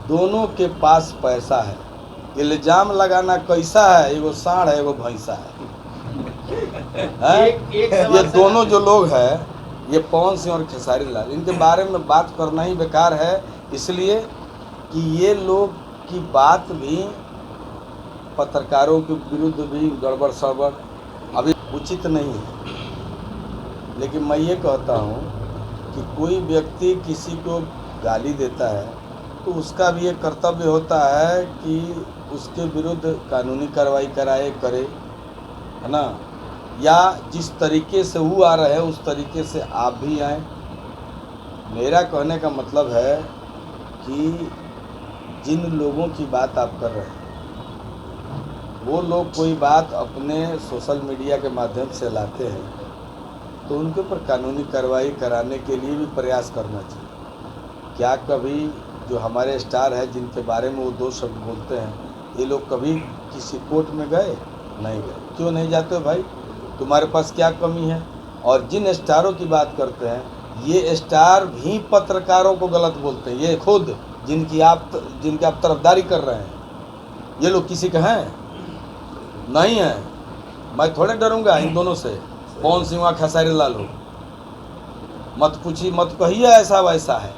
दोनों के पास पैसा है। इल्जाम लगाना कैसा है, एगो सांड है एगो भैंसा है। ये दोनों जो लोग हैं, ये पवन सिंह और खेसारी लाल, इनके बारे में बात करना ही बेकार है, इसलिए कि ये लोग की बात भी पत्रकारों के विरुद्ध भी गड़बड़ सड़बड़ अभी उचित नहीं है। लेकिन मैं ये कहता हूँ कि कोई व्यक्ति किसी को गाली देता है तो उसका भी एक कर्तव्य होता है कि उसके विरुद्ध कानूनी कार्रवाई करे, है ना, या जिस तरीके से वो आ रहे हैं उस तरीके से आप भी आए। मेरा कहने का मतलब है कि जिन लोगों की बात आप कर रहे हैं वो लोग कोई बात अपने सोशल मीडिया के माध्यम से लाते हैं तो उनके ऊपर कानूनी कार्रवाई कराने के लिए भी प्रयास करना चाहिए। क्या कभी जो हमारे स्टार हैं जिनके बारे में वो दो शब्द बोलते हैं, ये लोग कभी किसी कोर्ट में गए? नहीं गए। क्यों नहीं जाते हो भाई? तुम्हारे पास क्या कमी है? और जिन स्टारों की बात करते हैं, ये स्टार भी पत्रकारों को गलत बोलते हैं। ये खुद जिनकी आप तरफदारी कर रहे हैं, ये लोग किसी के हैं? नहीं है। मैं थोड़े डरूंगा इन दोनों से, पवन सिंह और खेसारी लाल हो। मत पूछिए, मत कहिए ऐसा वैसा है,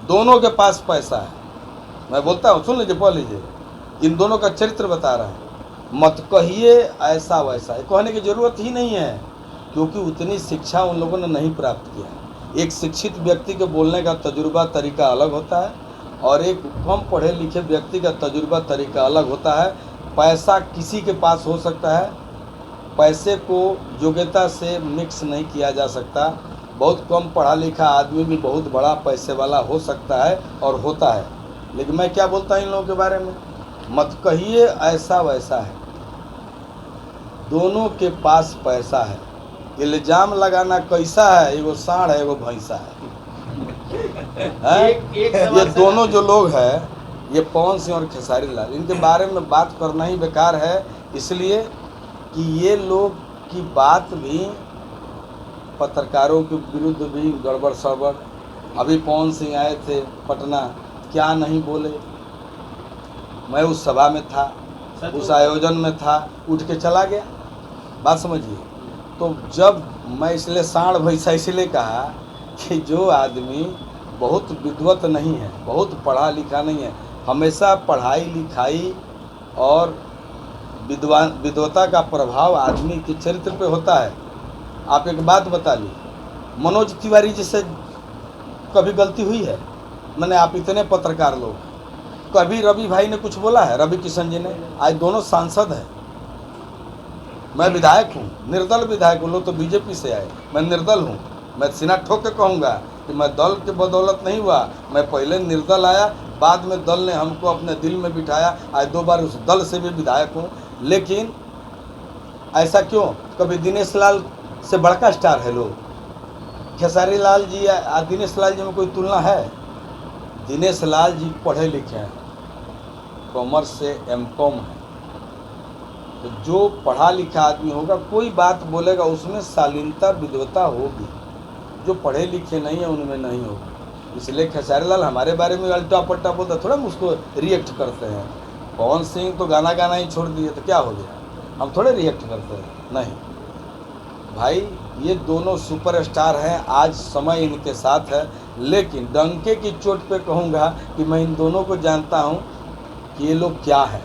दोनों के पास पैसा है। मैं बोलता हूँ, सुन लीजिए, पढ़ लीजिए, इन दोनों का चरित्र बता रहा है। मत कहिए ऐसा वैसा है, कहने की जरूरत ही नहीं है, क्योंकि उतनी शिक्षा उन लोगों ने नहीं प्राप्त किया है। एक शिक्षित व्यक्ति के बोलने का तजुर्बा तरीका अलग होता है और एक कम पढ़े लिखे व्यक्ति का तजुर्बा तरीका अलग होता है। पैसा किसी के पास हो सकता है, पैसे को योग्यता से मिक्स नहीं किया जा सकता। बहुत कम पढ़ा लिखा आदमी भी बहुत बड़ा पैसे वाला हो सकता है और होता है। लेकिन मैं क्या बोलता हूँ इन लोगों के बारे में, मत कहिए ऐसा वैसा है, दोनों के पास पैसा है। इल्जाम लगाना कैसा है, एगो सांड है एगो भैंसा है। ये दोनों जो लोग हैं, ये पवन सिंह और खेसारी लाल, इनके बारे में बात करना ही बेकार है, इसलिए कि ये लोग की बात भी पत्रकारों के विरुद्ध भी गड़बड़ सड़बड़। अभी पवन सिंह आए थे पटना, क्या नहीं बोले। मैं उस सभा में था, उस आयोजन में था, उठ के चला गया। बात समझिए। तो जब मैं इसलिए सांड भैंसा इसलिए कहा कि जो आदमी बहुत विद्वत नहीं है, बहुत पढ़ा लिखा नहीं है, हमेशा पढ़ाई लिखाई और विद्वता का प्रभाव आदमी के चरित्र पे होता है। आप एक बात बता ली, मनोज तिवारी जी से कभी गलती हुई है? मैंने, आप इतने पत्रकार लोग, कभी रवि भाई ने कुछ बोला है? रवि किशन जी ने, आज दोनों सांसद हैं। मैं विधायक हूँ, निर्दल विधायक हूँ। लोग तो बीजेपी से आए, मैं निर्दल हूँ। मैं सीना ठोक के कहूँगा कि मैं दल के बदौलत नहीं हुआ, मैं पहले निर्दल आया, बाद में दल ने हमको अपने दिल में बिठाया। आज 2 बार उस दल से भी विधायक हूँ। लेकिन ऐसा क्यों? कभी दिनेश लाल से बड़का स्टार है लोग। खेसारी लाल जी या दिनेश लाल जी में कोई तुलना है? दिनेश लाल जी पढ़े लिखे हैं, कॉमर्स से एमकॉम है। तो जो पढ़ा लिखा आदमी होगा, कोई बात बोलेगा उसमें शालीनता विद्वता होगी। जो पढ़े लिखे नहीं है उनमें नहीं होगी। इसलिए खेसारी लाल हमारे बारे में अल्टा पट्टा बोलता, थोड़ा हम उसको रिएक्ट करते हैं। पवन सिंह तो गाना गाना ही छोड़ दिए, तो क्या हो गया? हम थोड़े रिएक्ट करते हैं? नहीं भाई, ये दोनों सुपरस्टार हैं, आज समय इनके साथ है। लेकिन डंके की चोट पे कहूँगा कि मैं इन दोनों को जानता हूँ कि ये लोग क्या है।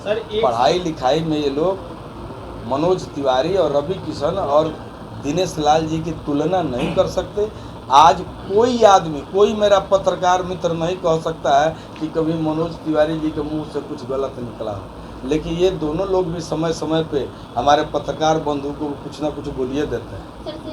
सर, पढ़ाई लिखाई में ये लोग मनोज तिवारी और रवि किशन और दिनेश लाल जी की तुलना नहीं कर सकते। आज कोई आदमी, कोई मेरा पत्रकार मित्र नहीं कह सकता है कि कभी मनोज तिवारी जी के मुंह से कुछ गलत निकला हो। लेकिन ये दोनों लोग भी समय समय पे हमारे पत्रकार बंधु को कुछ ना कुछ बोलिए देते हैं।